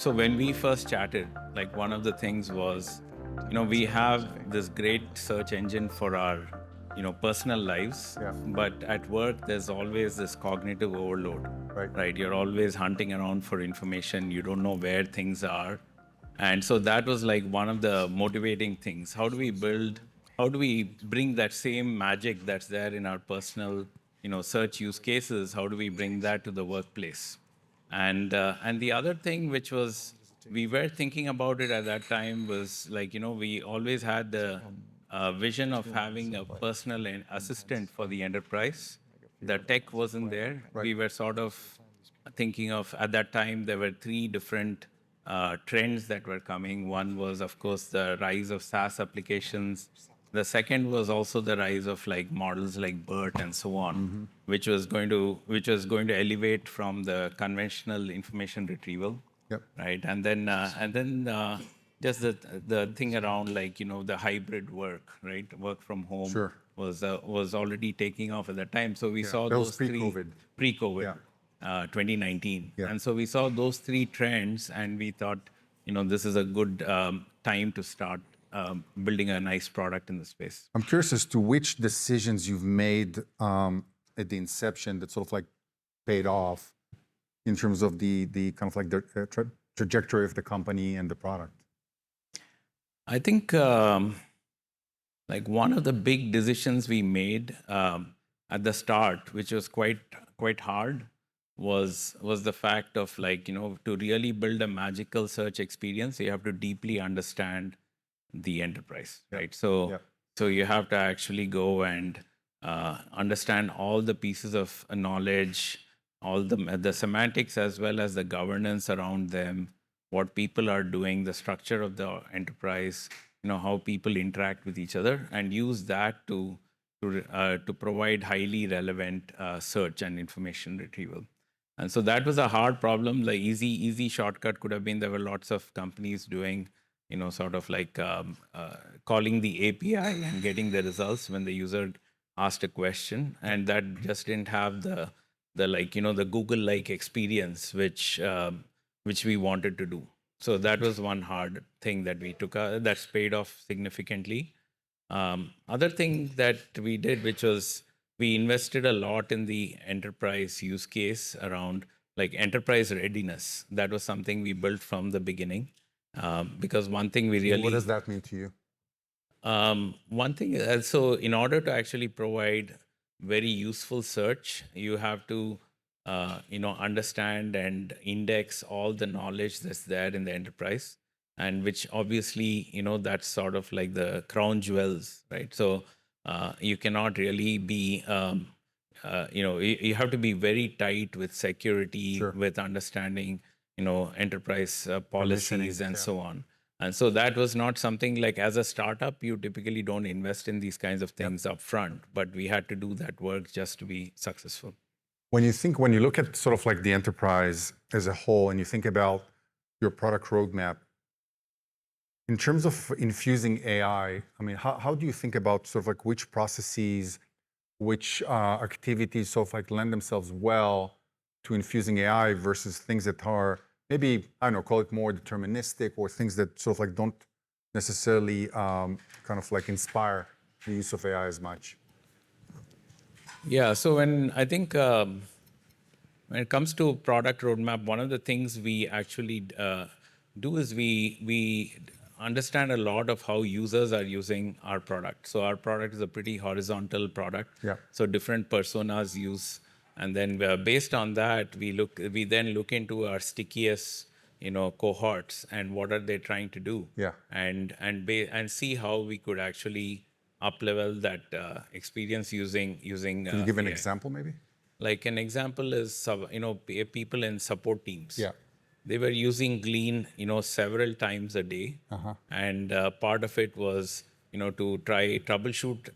So when we first chatted, like one of the things was, we have this great search engine for our, personal lives. Yeah. But at work, there's always this cognitive overload, Right. You're always hunting around for information. You don't know where things are. And so that was like one of the motivating things. How do we bring that same magic that's there in our personal, search use cases? How do we bring that to the workplace? And the other thing, which was we were thinking about it at that time, was like we always had the vision of having a personal assistant for the enterprise. The tech wasn't there. Right. We were sort of thinking of, at that time there were three different trends that were coming. One was, of course, the rise of SaaS applications. The second was also the rise of like models like BERT and so on, which was going to elevate from the conventional information retrieval, Yep. right? And then just the thing around like the hybrid work, right? Work from home Sure. was already taking off at that time. So we saw That was those three pre-COVID. pre-COVID, Yeah. 2019, Yeah. and so we saw those three trends, and we thought, this is a good time to start building a nice product in the space. I'm curious as to which decisions you've made at the inception that sort of like paid off in terms of the kind of like the trajectory of the company and the product. I think like one of the big decisions we made at the start, which was quite hard, was the fact of like to really build a magical search experience, you have to deeply understand the enterprise, right? So you have to actually go and understand all the pieces of knowledge, all the semantics as well as the governance around them, what people are doing, the structure of the enterprise, how people interact with each other, and use that to provide highly relevant search and information retrieval. And so that was a hard problem. The easy shortcut could have been, there were lots of companies doing, sort of like calling the API and getting the results when the user asked a question, and that just didn't have the like the Google-like experience which we wanted to do. So that was one hard thing that we took that's paid off significantly. Other thing that we did, which was we invested a lot in the enterprise use case around like enterprise readiness. That was something we built from the beginning. Because one thing we really... What does that mean to you? One thing, so in order to actually provide very useful search, you have to, understand and index all the knowledge that's there in the enterprise, and which obviously, that's sort of like the crown jewels, right? So you cannot really be, you have to be very tight with security, Sure. with understanding, enterprise policies Permissioning, and yeah. so on. And so that was not something like, as a startup, you typically don't invest in these kinds of things up front, but we had to do that work just to be successful. When you look at sort of like the enterprise as a whole, and you think about your product roadmap, in terms of infusing AI, I mean, how do you think about sort of like which processes, which activities sort of like lend themselves well to infusing AI versus things that are maybe, I don't know, call it more deterministic, or things that sort of like don't necessarily kind of like inspire the use of AI as much? Yeah, so when it comes to product roadmap, one of the things we actually do is we understand a lot of how users are using our product. So our product is a pretty horizontal product. Yeah. So different personas use, and then based on that, we then look into our stickiest, cohorts, and what are they trying to do. Yeah. And see how we could actually up-level that experience using. Can you give an AI. example maybe? Like an example is, people in support teams. Yeah. They were using Glean, several times a day. And part of it was, to try troubleshoot,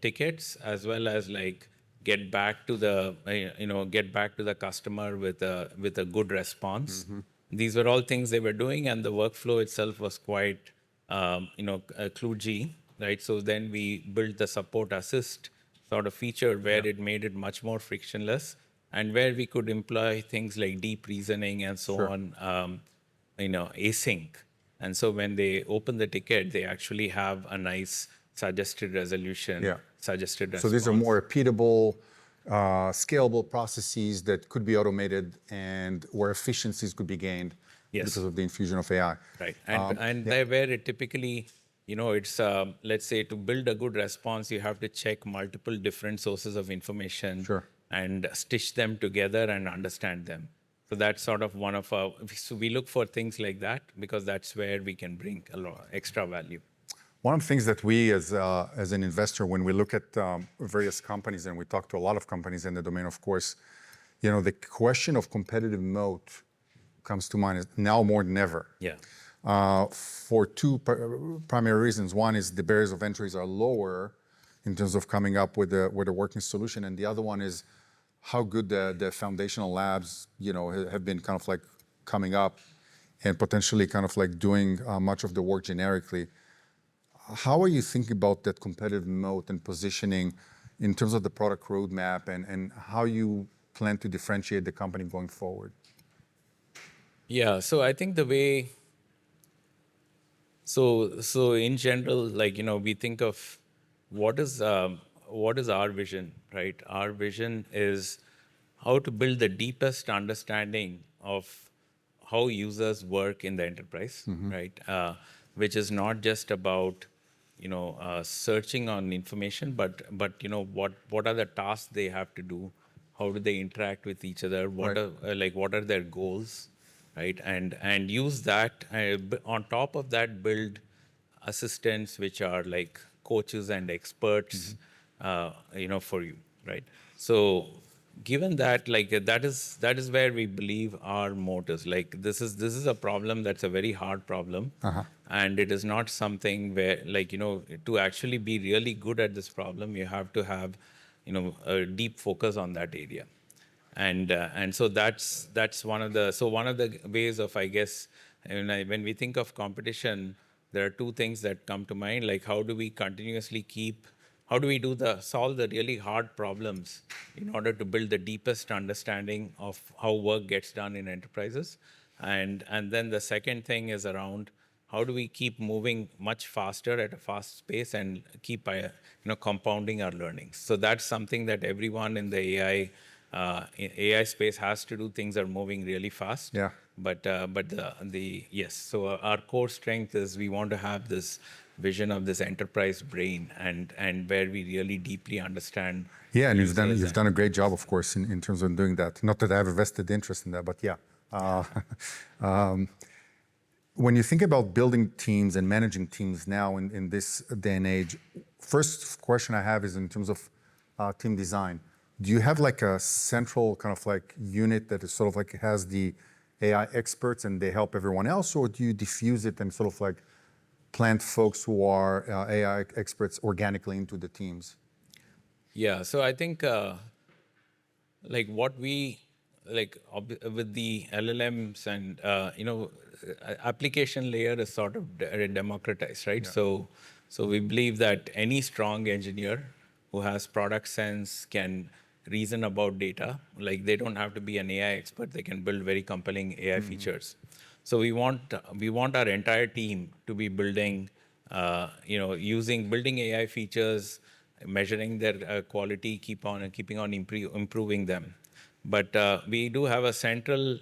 tickets, as well as like get back to the customer with a good response. These were all things they were doing, and the workflow itself was quite, kludgy, right? So then we built the support assist sort of feature where it made it much more frictionless, and where we could employ things like deep reasoning and so Sure. on, async. And so when they open the ticket, they actually have a nice suggested resolution, Yeah. suggested So these are response. more repeatable, scalable processes that could be automated and where efficiencies could be gained because Yes. of the infusion of AI. Right. And Yeah. there where it typically, it's let's say to build a good response, you have to check multiple different sources of information Sure. and stitch them together and understand them. So that's sort of one of our. So we look for things like that because that's where we can bring a lot extra value. One of the things that we, as an investor, when we look at various companies, and we talk to a lot of companies in the domain, of course, the question of competitive moat comes to mind now more than ever. Yeah. For two primary reasons. One is the barriers of entries are lower in terms of coming up with a working solution, and the other one is how good the foundational labs, have been kind of like coming up and potentially kind of like doing much of the work generically. How are you thinking about that competitive moat and positioning in terms of the product roadmap and how you plan to differentiate the company going forward? Yeah. So I think the way. So in general, like we think of what is our vision, right? Our vision is how to build the deepest understanding of how users work in the enterprise, right? Which is not just about searching on information, but what are the tasks they have to do, how do they interact with each other, Right. what are their goals, right? And use that on top of that, build assistants which are like coaches and experts, for you, right? So given that, like that is where we believe our moat is. Like this is a problem that's a very hard problem, and it is not something where to actually be really good at this problem, you have to have a deep focus on that area. And so that's one of the ways of, I guess, when we think of competition, there are two things that come to mind, like how do we continuously how do we solve the really hard problems in order to build the deepest understanding of how work gets done in enterprises. And then the second thing is around how do we keep moving much faster at a fast pace and keep compounding our learnings. So that's something that everyone in the AI space has to do. Things are moving really fast. Yeah. Yes. So our core strength is we want to have this vision of this enterprise brain, and where we really deeply understand. Yeah, and users you've done a great job, of course, in terms of doing that. Not that I have a vested interest in that, but yeah. When you think about building teams and managing teams now in this day and age, first question I have is in terms of team design. Do you have like a central kind of like unit that is sort of like has the AI experts and they help everyone else, or do you diffuse it and sort of like plant folks who are AI experts organically into the teams? Yeah. So I think like what we with the LLMs and application layer is sort of democratized, right? Yeah. So we believe that any strong engineer who has product sense can reason about data. Like they don't have to be an AI expert; they can build very compelling AI features. So we want our entire team to be building, building AI features, measuring their quality, keeping on improving them. But we do have a central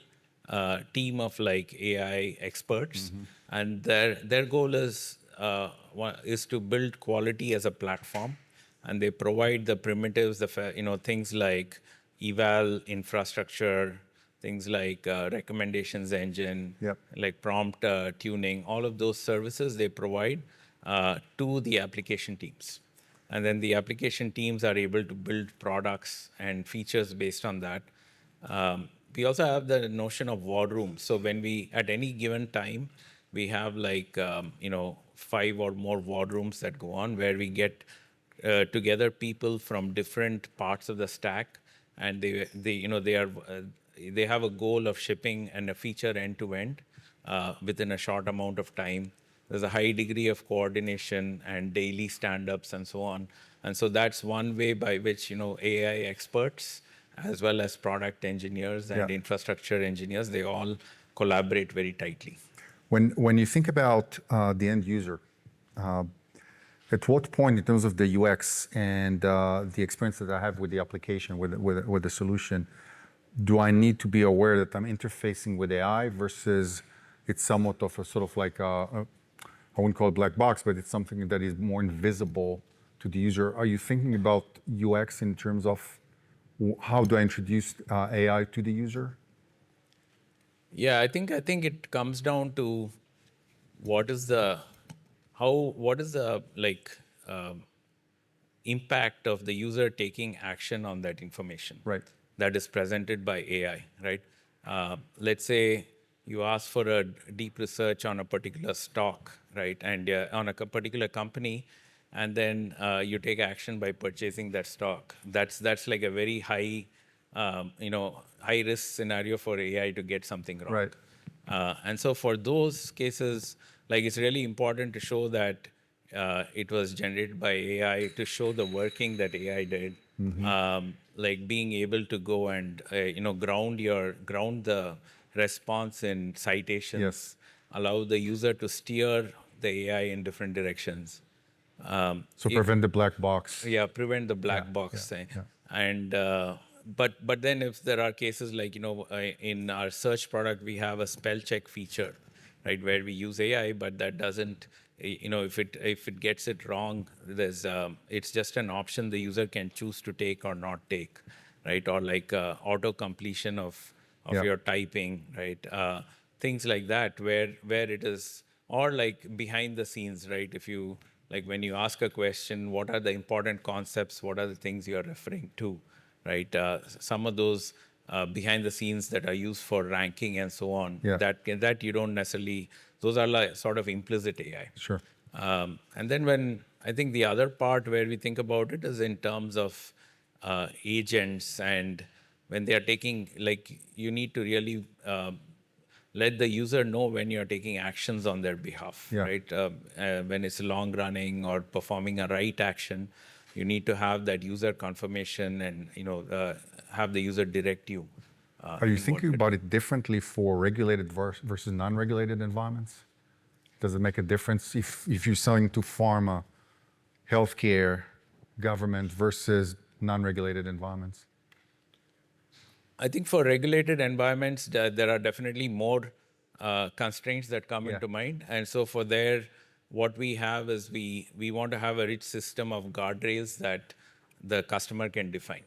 team of like AI experts, and their goal is to build quality as a platform, and they provide the primitives, things like eval infrastructure, things like recommendations engine, Yep. like prompt tuning, all of those services they provide to the application teams. And then the application teams are able to build products and features based on that. We also have the notion of war rooms. So when we, at any given time, we have like, 5 or more war rooms that go on, where we get together people from different parts of the stack, and they have a goal of shipping and a feature end to end within a short amount of time. There's a high degree of coordination and daily stand-ups and so on. And so that's one way by which AI experts as well as product engineers and Yeah. infrastructure engineers, they all collaborate very tightly. When you think about the end user, at what point in terms of the UX and the experience that I have with the application, with the solution, do I need to be aware that I'm interfacing with AI versus it's somewhat of a sort of like I wouldn't call it black box, but it's something that is more invisible to the user. Are you thinking about UX in terms of how do I introduce AI to the user? Yeah, I think it comes down to what is the like impact of the user taking action on that information Right. that is presented by AI, right? Let's say you ask for a deep research on a particular stock, right, and on a particular company, and then you take action by purchasing that stock. That's like a very high, high risk scenario for AI to get something wrong. Right. And so for those cases, like it's really important to show that it was generated by AI, to show the working that AI did, like being able to go and ground the response in citations, Yes. allow the user to steer the AI in different directions. So prevent the black box. Yeah, prevent the black Yeah, box yeah, thing. yeah. And but then if there are cases like in our search product we have a spell check feature, right, where we use AI, but that doesn't if it gets it wrong, there's it's just an option the user can choose to take or not take, right, or like auto completion of Yeah. your typing, right, things like that where it is, or like behind the scenes, right, if you like when you ask a question, what are the important concepts, what are the things you're referring to, right, some of those behind the scenes that are used for ranking and so on, Yeah. that you don't necessarily, those are like sort of implicit AI. Sure. And then when I think the other part where we think about it is in terms of agents, and when they are taking, like you need to really let the user know when you're taking actions on their behalf, Yeah. right? When it's long running or performing a right action, you need to have that user confirmation and have the user direct you. Are you thinking about it differently for regulated versus non-regulated environments? Does it make a difference if you're selling to pharma, healthcare, government versus non-regulated environments? I think for regulated environments, there are definitely more constraints that come Yeah. into mind. And so for there, what we have is we want to have a rich system of guardrails that the customer can define.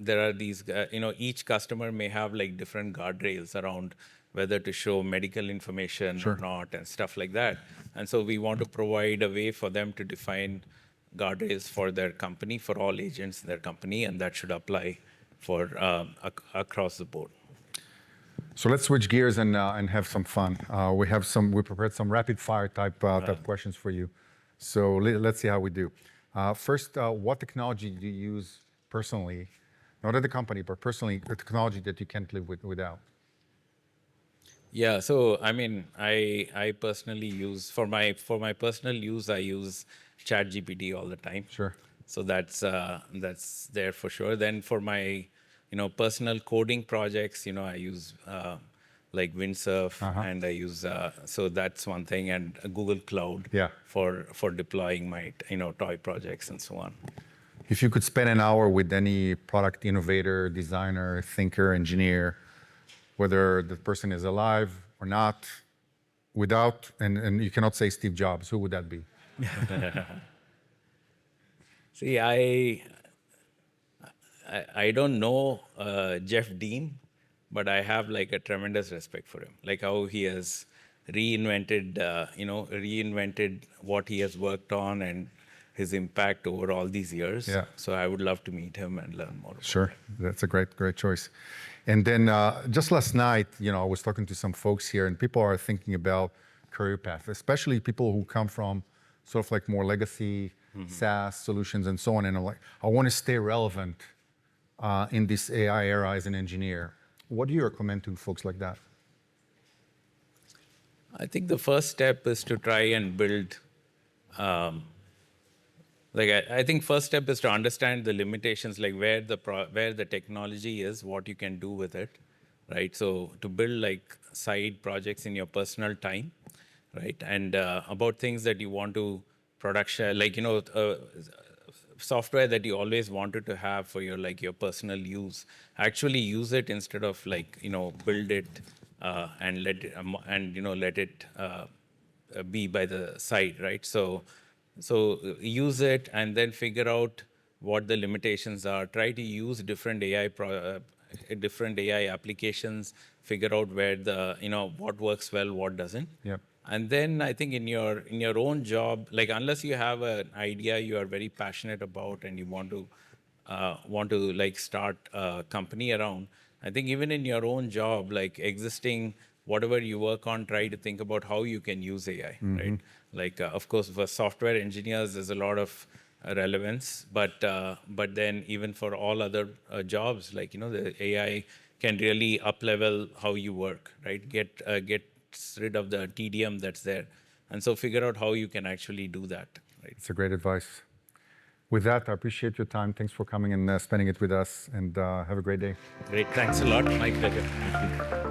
There are these, each customer may have like different guardrails around whether to show medical information Sure. or not and stuff like that. And so we want to provide a way for them to define guardrails for their company, for all agents in their company, and that should apply for across the board. So let's switch gears and have some fun. We prepared some rapid fire type questions for you. So let's see how we do. First, what technology do you use personally, not at the company, but personally, a technology that you can't live without? Yeah, so I mean, I personally use for my personal use, I use ChatGPT all the time. Sure. So that's there for sure. Then for my personal coding projects, I use like Windsurf, and I use so that's one thing, and Google Cloud, Yeah. for deploying my toy projects and so on. If you could spend an hour with any product innovator, designer, thinker, engineer, whether the person is alive or not, and you cannot say Steve Jobs, who would that be? See, I don't know Jeff Dean, but I have like a tremendous respect for him. Like how he has reinvented what he has worked on and his impact over all these years. Yeah. So I would love to meet him and learn more. Sure, that's a great choice. And then just last night, I was talking to some folks here, and people are thinking about career path, especially people who come from sort of like more legacy SaaS solutions and so on. And I'm like, I want to stay relevant in this AI era as an engineer. What do you recommend to folks like that? I think the first step is to try and build Like I think first step is to understand the limitations, like where the technology is, what you can do with it, right? So to build like side projects in your personal time, right? And about things that you want to production, like software that you always wanted to have for your like your personal use. Actually use it instead of like build it and let it let it be by the side, right? So use it and then figure out what the limitations are. Try to use different AI applications. Figure out where the what works well, what doesn't. Yep. And then I think in your own job, like unless you have an idea you are very passionate about and you want to like start a company around, I think even in your own job, like existing whatever you work on, try to think about how you can use AI, right? Like of course for software engineers there's a lot of relevance, but then even for all other jobs, like the AI can really up level how you work, right? Get rid of the tedium that's there, and so figure out how you can actually do that, right? It's a great advice. With that, I appreciate your time. Thanks for coming and spending it with us, and have a great day. Great, thanks a lot. My pleasure. Thank you.